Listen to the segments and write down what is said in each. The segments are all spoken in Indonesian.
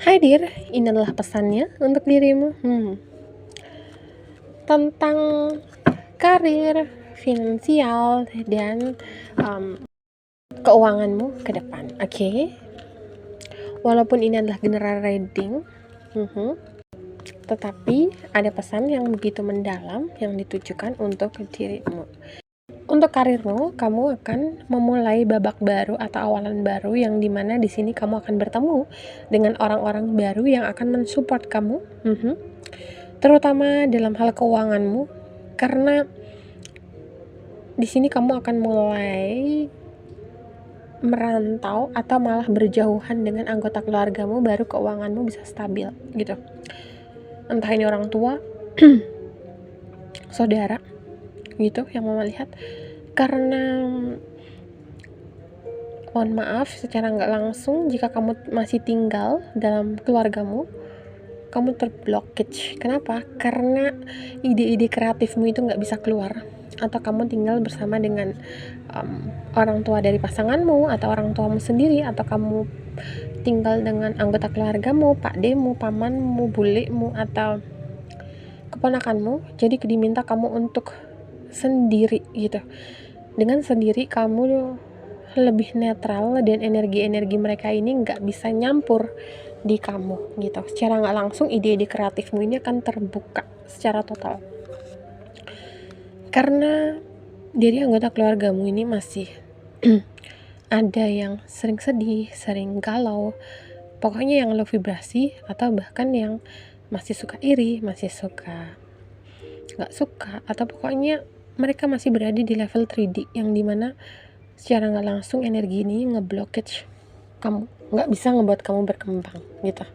Hadir, ini adalah pesannya untuk dirimu tentang karir, finansial, dan keuanganmu ke depan. Oke? Walaupun ini adalah general reading, tetapi ada pesan yang begitu mendalam yang ditujukan untuk dirimu. Untuk karirmu, kamu akan memulai babak baru atau awalan baru yang dimana di sini kamu akan bertemu dengan orang-orang baru yang akan mensupport kamu, terutama dalam hal keuanganmu, karena di sini kamu akan mulai merantau atau malah berjauhan dengan anggota keluargamu, baru keuanganmu bisa stabil gitu. Entah ini orang tua, saudara gitu yang mama lihat, karena mohon maaf secara nggak langsung jika kamu masih tinggal dalam keluargamu, kamu terblockage. Kenapa? Karena ide-ide kreatifmu itu nggak bisa keluar, atau kamu tinggal bersama dengan orang tua dari pasanganmu atau orang tuamu sendiri, atau kamu tinggal dengan anggota keluargamu, pakdemu, pamanmu, bulemu, atau keponakanmu. Jadi diminta kamu untuk sendiri gitu. Dengan sendiri kamu lebih netral dan energi-energi mereka ini nggak bisa nyampur di kamu gitu. Secara nggak langsung ide-ide kreatifmu ini akan terbuka secara total. Karena dari anggota keluargamu ini masih ada yang sering sedih, sering galau, pokoknya yang low vibrasi, atau bahkan yang masih suka iri, masih suka nggak suka, atau pokoknya mereka masih berada di level 3D yang dimana secara nggak langsung energi ini ngeblockage kamu, nggak bisa ngebuat kamu berkembang gitu.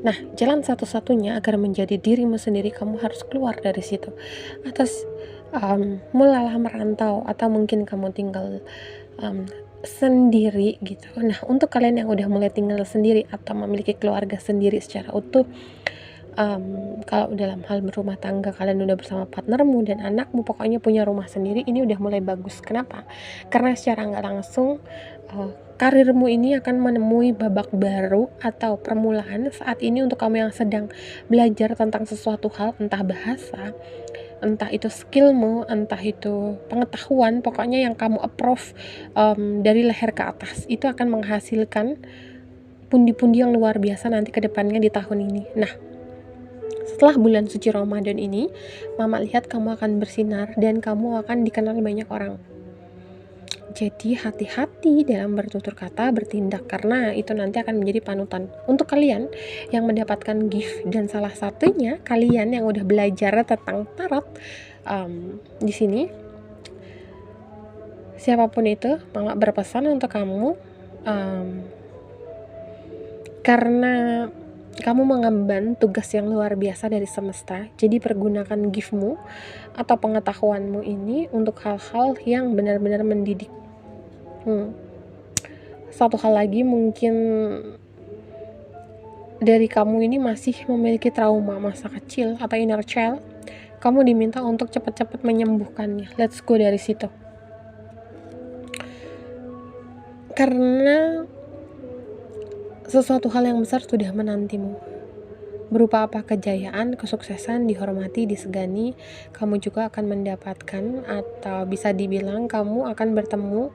Nah, jalan satu-satunya agar menjadi dirimu sendiri, kamu harus keluar dari situ. Atas mulailah merantau, atau mungkin kamu tinggal sendiri gitu. Nah, untuk kalian yang udah mulai tinggal sendiri atau memiliki keluarga sendiri secara utuh, kalau dalam hal berumah tangga kalian udah bersama partnermu dan anakmu, pokoknya punya rumah sendiri, ini udah mulai bagus. Kenapa? Karena secara nggak langsung karirmu ini akan menemui babak baru atau permulaan saat ini. Untuk kamu yang sedang belajar tentang sesuatu hal, entah bahasa, entah itu skillmu, entah itu pengetahuan, pokoknya yang kamu approve dari leher ke atas, itu akan menghasilkan pundi-pundi yang luar biasa nanti ke depannya di tahun ini. Nah, setelah bulan suci Ramadan ini, mama lihat kamu akan bersinar dan kamu akan dikenal banyak orang. Jadi hati-hati dalam bertutur kata, bertindak, karena itu nanti akan menjadi panutan untuk kalian yang mendapatkan gift. Dan salah satunya kalian yang udah belajar tentang tarot di sini, siapapun itu, mama berpesan untuk kamu, karena kamu mengemban tugas yang luar biasa dari semesta. Jadi pergunakan giftmu atau pengetahuanmu ini untuk hal-hal yang benar-benar mendidik. Satu hal lagi, mungkin dari kamu ini masih memiliki trauma masa kecil atau inner child, kamu diminta untuk cepat-cepat menyembuhkannya. Let's go dari situ. Karena sesuatu hal yang besar sudah menantimu. Berupa apa? Kejayaan, kesuksesan, dihormati, disegani. Kamu juga akan mendapatkan, atau bisa dibilang kamu akan bertemu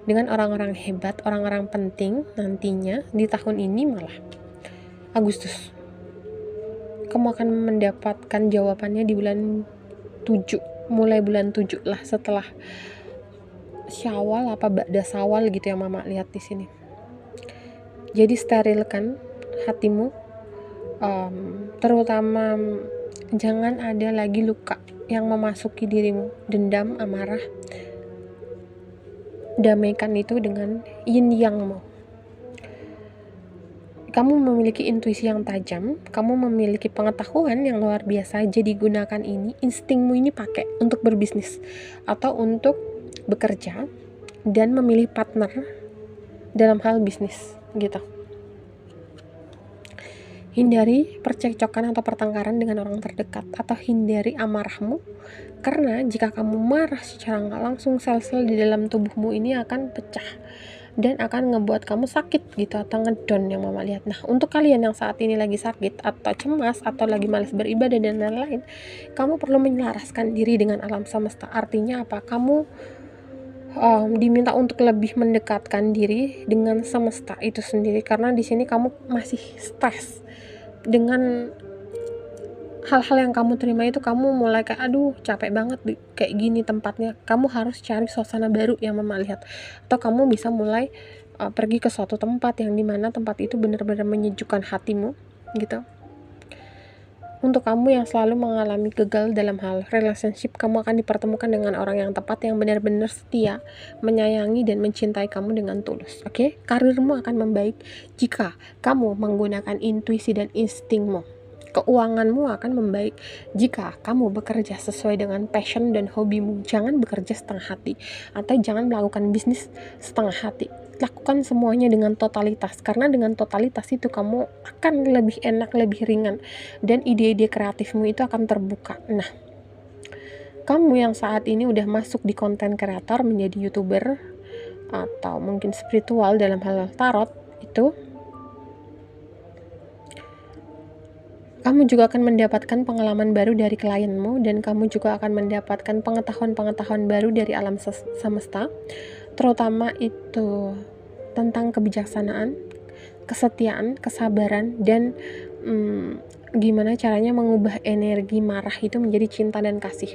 dengan orang-orang hebat, orang-orang penting nantinya di tahun ini. Malah Agustus kamu akan mendapatkan jawabannya di bulan 7, mulai bulan 7 lah, setelah Syawal apa Ba'da Syawal gitu yang mama lihat di sini. Jadi sterilkan hatimu, terutama jangan ada lagi luka yang memasuki dirimu, dendam, amarah. Damaikan itu dengan yin yangmu. Kamu memiliki intuisi yang tajam, kamu memiliki pengetahuan yang luar biasa. Jadi gunakan ini, instingmu ini pakai untuk berbisnis atau untuk bekerja dan memilih partner dalam hal bisnis gitu. Hindari percekcokan atau pertengkaran dengan orang terdekat, atau hindari amarahmu, karena jika kamu marah secara nggak langsung, sel-sel di dalam tubuhmu ini akan pecah, dan akan ngebuat kamu sakit gitu atau ngedown yang mama lihat. Nah, untuk kalian yang saat ini lagi sakit atau cemas atau lagi malas beribadah dan lain-lain, kamu perlu menyelaraskan diri dengan alam semesta. Artinya apa? Kamu diminta untuk lebih mendekatkan diri dengan semesta itu sendiri, karena di sini kamu masih stres dengan hal-hal yang kamu terima itu. Kamu mulai kayak aduh capek banget kayak gini tempatnya, kamu harus cari suasana baru yang mama lihat, atau kamu bisa mulai pergi ke suatu tempat yang dimana tempat itu benar-benar menyejukkan hatimu gitu. Untuk kamu yang selalu mengalami gagal dalam hal relationship, kamu akan dipertemukan dengan orang yang tepat yang benar-benar setia, menyayangi dan mencintai kamu dengan tulus. Oke? Karirmu akan membaik jika kamu menggunakan intuisi dan instingmu. Keuanganmu akan membaik jika kamu bekerja sesuai dengan passion dan hobimu. Jangan bekerja setengah hati atau jangan melakukan bisnis setengah hati. Lakukan semuanya dengan totalitas, karena dengan totalitas itu kamu akan lebih enak, lebih ringan, dan ide-ide kreatifmu itu akan terbuka. Nah, kamu yang saat ini udah masuk di konten kreator, menjadi YouTuber atau mungkin spiritual dalam hal tarot itu, kamu juga akan mendapatkan pengalaman baru dari klienmu, dan kamu juga akan mendapatkan pengetahuan-pengetahuan baru dari alam semesta, terutama itu tentang kebijaksanaan, kesetiaan, kesabaran, dan gimana caranya mengubah energi marah itu menjadi cinta dan kasih.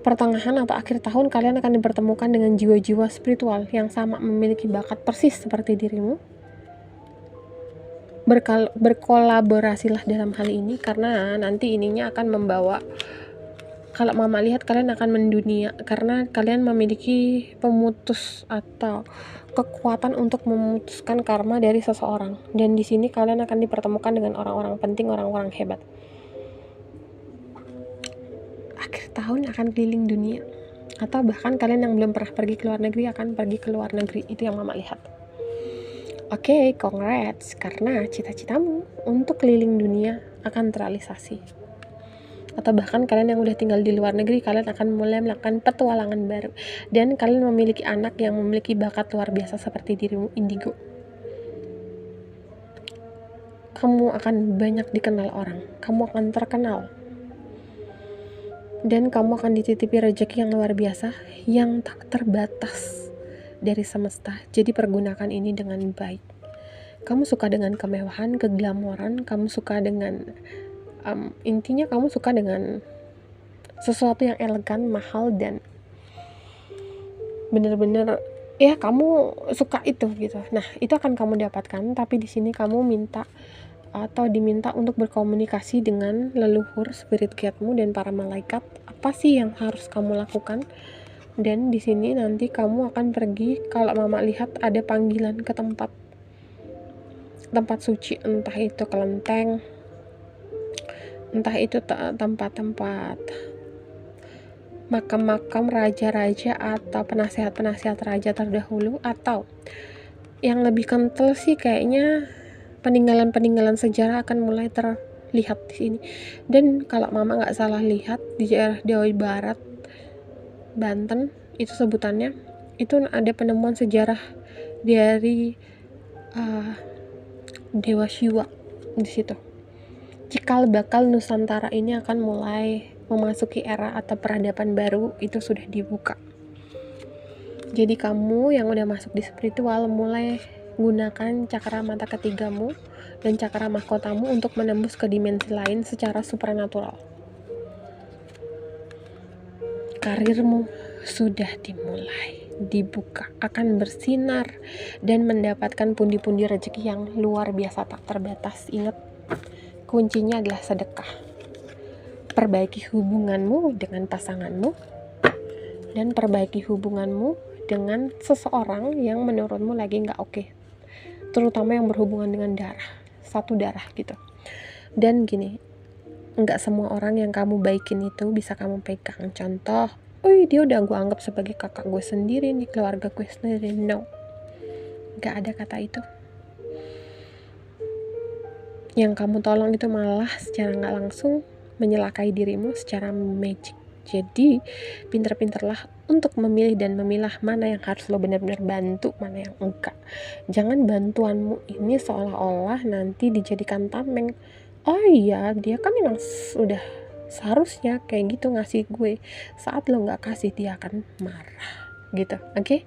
Pertengahan atau akhir tahun kalian akan dipertemukan dengan jiwa-jiwa spiritual yang sama, memiliki bakat persis seperti dirimu. Berkolaborasilah dalam hal ini, karena nanti ininya akan membawa, kalau mama lihat kalian akan mendunia, karena kalian memiliki pemutus atau kekuatan untuk memutuskan karma dari seseorang, dan di sini kalian akan dipertemukan dengan orang-orang penting, orang-orang hebat. Akhir tahun akan keliling dunia, atau bahkan kalian yang belum pernah pergi ke luar negeri akan pergi ke luar negeri. Itu yang mama lihat. Oke, congrats, karena cita-citamu untuk keliling dunia akan terrealisasi. Atau bahkan kalian yang udah tinggal di luar negeri, kalian akan mulai melakukan petualangan baru, dan kalian memiliki anak yang memiliki bakat luar biasa seperti dirimu, indigo. Kamu akan banyak dikenal orang, kamu akan terkenal, dan kamu akan dititipi rezeki yang luar biasa, yang tak terbatas dari semesta. Jadi pergunakan ini dengan baik. Kamu suka dengan kemewahan, keglamoran, kamu suka dengan intinya kamu suka dengan sesuatu yang elegan, mahal, dan bener-bener ya kamu suka itu gitu. Nah, itu akan kamu dapatkan, tapi di sini kamu diminta untuk berkomunikasi dengan leluhur, spirit guide-mu dan para malaikat. Apa sih yang harus kamu lakukan? Dan di sini nanti kamu akan pergi, kalau mama lihat ada panggilan ke tempat suci, entah itu kelenteng, entah itu tempat-tempat makam-makam raja-raja atau penasehat-penasehat raja terdahulu, atau yang lebih kental sih kayaknya peninggalan-peninggalan sejarah akan mulai terlihat di sini. Dan kalau mama nggak salah lihat, di daerah Jawa Barat, Banten itu sebutannya, itu ada penemuan sejarah dari Dewa Siwa di situ. Cikal bakal Nusantara ini akan mulai memasuki era atau peradaban baru, itu sudah dibuka. Jadi kamu yang udah masuk di spiritual, mulai gunakan cakra mata ketigamu dan cakra mahkotamu untuk menembus ke dimensi lain secara supranatural. Karirmu sudah dimulai, dibuka, akan bersinar dan mendapatkan pundi-pundi rezeki yang luar biasa tak terbatas. Ingat, kuncinya adalah sedekah. Perbaiki hubunganmu dengan pasanganmu, dan perbaiki hubunganmu dengan seseorang yang menurutmu lagi nggak oke, terutama yang berhubungan dengan satu darah gitu. Dan gini, nggak semua orang yang kamu baikin itu bisa kamu pegang. Contoh, dia udah gue anggap sebagai kakak gue sendiri nih, keluarga gue sendiri. No, nggak ada kata itu. Yang kamu tolong itu malah secara nggak langsung menyelakai dirimu secara magic. Jadi pinter-pinterlah untuk memilih dan memilah mana yang harus lo benar-benar bantu, mana yang enggak. Jangan bantuanmu ini seolah-olah nanti dijadikan tameng. Oh iya, dia kan memang sudah seharusnya kayak gitu ngasih gue. Saat lo nggak kasih, dia akan marah gitu. Oke?